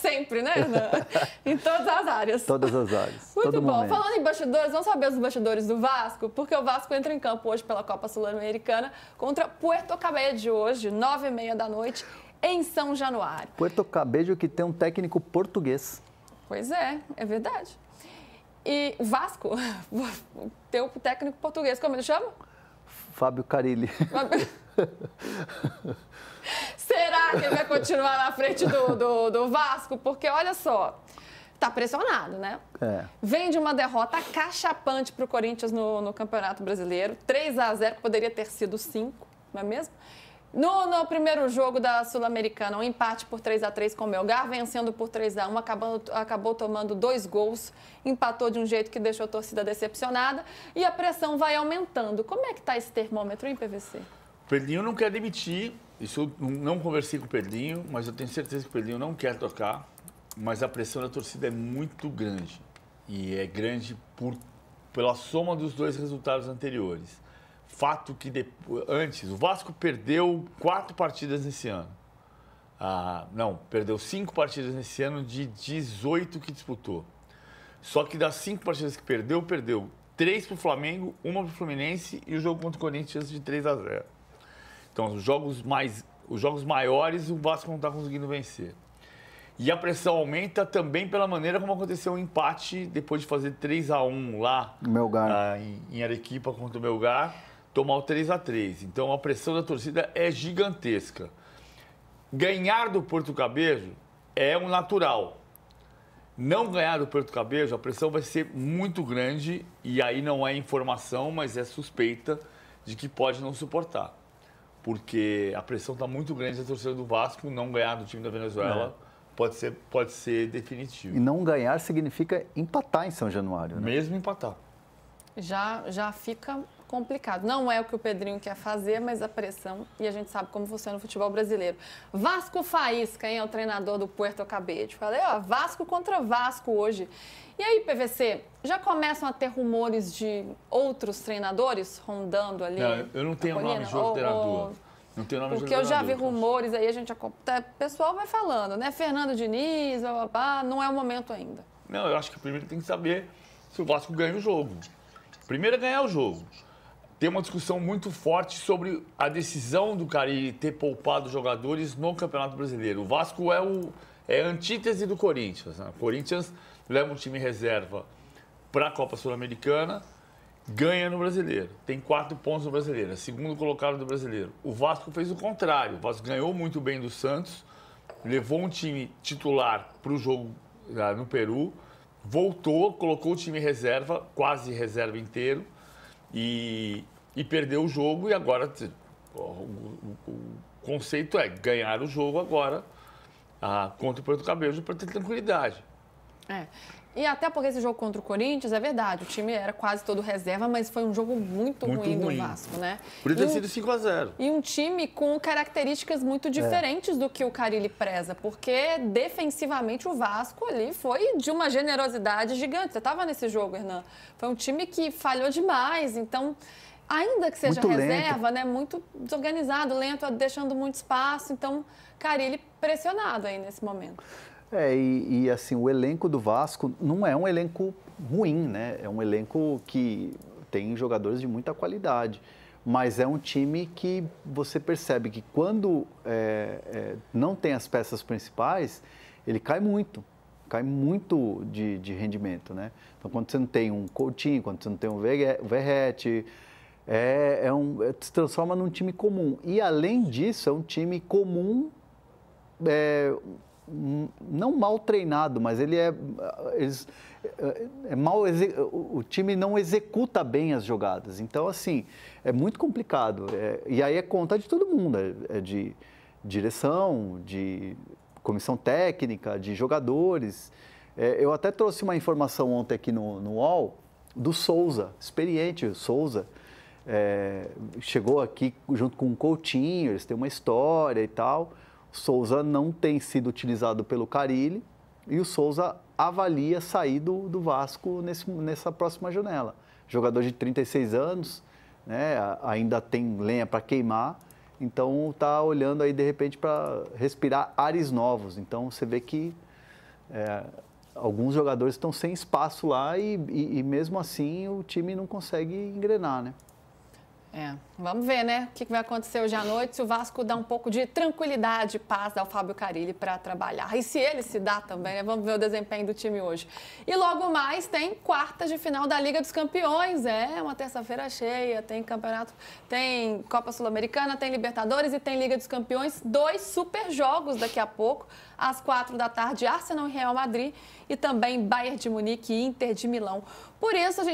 sempre, né, Hernan? Em todas as áreas. Todas as áreas. Muito todo bom. momento. Falando em bastidores, vamos saber os bastidores do Vasco, porque o Vasco entra em campo hoje pela Copa Sul-Americana contra Puerto Cabello hoje, 9h30 da noite, em São Januário. Puerto Cabello que tem um técnico português. Pois é verdade. E o Vasco tem o técnico português, como ele chama? Fábio Carille. Será que ele vai continuar na frente do Vasco? Porque, olha só, tá pressionado, né? Vem de uma derrota cachapante para o Corinthians no Campeonato Brasileiro. 3-0, poderia ter sido 5, não é mesmo? No primeiro jogo da Sul-Americana, um empate por 3-3 com o Melgar, vencendo por 3-1, acabou tomando 2 gols, empatou de um jeito que deixou a torcida decepcionada e a pressão vai aumentando. Como é que está esse termômetro em PVC? O Pedrinho não quer demitir, isso eu não conversei com o Pedrinho, mas eu tenho certeza que o Pedrinho não quer tocar, mas a pressão da torcida é muito grande, e é grande pela soma dos 2 resultados anteriores. Fato que antes, o Vasco perdeu 4 partidas nesse ano. Perdeu 5 partidas nesse ano de 18 que disputou. Só que das 5 partidas que perdeu 3 para o Flamengo, 1 para o Fluminense e o jogo contra o Corinthians de 3-0. Então, os jogos maiores o Vasco não está conseguindo vencer. E a pressão aumenta também pela maneira como aconteceu o empate depois de fazer 3-1 lá em Arequipa contra o Melgar, tomar o 3-3. Então, a pressão da torcida é gigantesca. Ganhar do Porto Cabello é um natural. Não ganhar do Porto Cabello, a pressão vai ser muito grande e aí não é informação, mas é suspeita de que pode não suportar. Porque a pressão está muito grande da torcida do Vasco, não ganhar do time da Venezuela pode ser definitivo. E não ganhar significa empatar em São Januário, né? Mesmo empatar. Já fica complicado. Não é o que o Pedrinho quer fazer, mas a pressão, e a gente sabe como funciona o futebol brasileiro. Vasco Faísca, hein, é o treinador do Puerto Cabello. Falei, Vasco contra Vasco hoje. E aí, PVC, já começam a ter rumores de outros treinadores rondando ali? Não, eu não tenho nome de outro treinador. Não tenho nome de porque eu já vi rumores aí, o pessoal vai falando, né? Fernando Diniz, não é o momento ainda. Não, eu acho que primeiro tem que saber se o Vasco ganha o jogo. Primeiro é ganhar o jogo. Tem uma discussão muito forte sobre a decisão do Carille ter poupado jogadores no Campeonato Brasileiro. O Vasco é a antítese do Corinthians, né? O Corinthians leva um time reserva para a Copa Sul-Americana, ganha no Brasileiro. Tem 4 pontos no Brasileiro, é segundo colocado do Brasileiro. O Vasco fez o contrário. O Vasco ganhou muito bem do Santos, levou um time titular para o jogo no Peru, voltou, colocou o time reserva, quase reserva inteiro, e perdeu o jogo. E agora o conceito é ganhar o jogo agora contra o Porto Cabello para ter tranquilidade. E até porque esse jogo contra o Corinthians, é verdade, o time era quase todo reserva, mas foi um jogo muito ruim do Vasco, né? Por ter sido 5-0. E um time com características muito diferentes do que o Carille preza, porque defensivamente o Vasco ali foi de uma generosidade gigante. Você estava nesse jogo, Hernan. Foi um time que falhou demais, então, ainda que seja muito reserva, lento, né? Muito desorganizado, lento, deixando muito espaço. Então, Carille pressionado aí nesse momento. E assim, o elenco do Vasco não é um elenco ruim, né? É um elenco que tem jogadores de muita qualidade, mas é um time que você percebe que quando não tem as peças principais, ele cai muito de rendimento, né? Então, quando você não tem um Coutinho, quando você não tem um Verratti, se transforma num time comum. E, além disso, é um time comum, não mal treinado, mas o time não executa bem as jogadas. Então, assim, é muito complicado. E aí é conta de todo mundo, de direção, de comissão técnica, de jogadores. Eu até trouxe uma informação ontem aqui no UOL do Souza, experiente Souza. Chegou aqui junto com o Coutinho, eles têm uma história e tal. Souza não tem sido utilizado pelo Carille e o Souza avalia sair do Vasco nessa próxima janela. Jogador de 36 anos, né, ainda tem lenha para queimar, então está olhando aí de repente para respirar ares novos. Então você vê que alguns jogadores estão sem espaço lá e mesmo assim o time não consegue engrenar, né? Vamos ver, né? O que vai acontecer hoje à noite, se o Vasco dá um pouco de tranquilidade e paz ao Fábio Carille para trabalhar. E se ele se dá também, né? Vamos ver o desempenho do time hoje. E logo mais tem quartas de final da Liga dos Campeões. Uma terça-feira cheia, tem campeonato, tem Copa Sul-Americana, tem Libertadores e tem Liga dos Campeões. 2 super jogos daqui a pouco, às 4 da tarde, Arsenal e Real Madrid e também Bayern de Munique e Inter de Milão. Por isso, a gente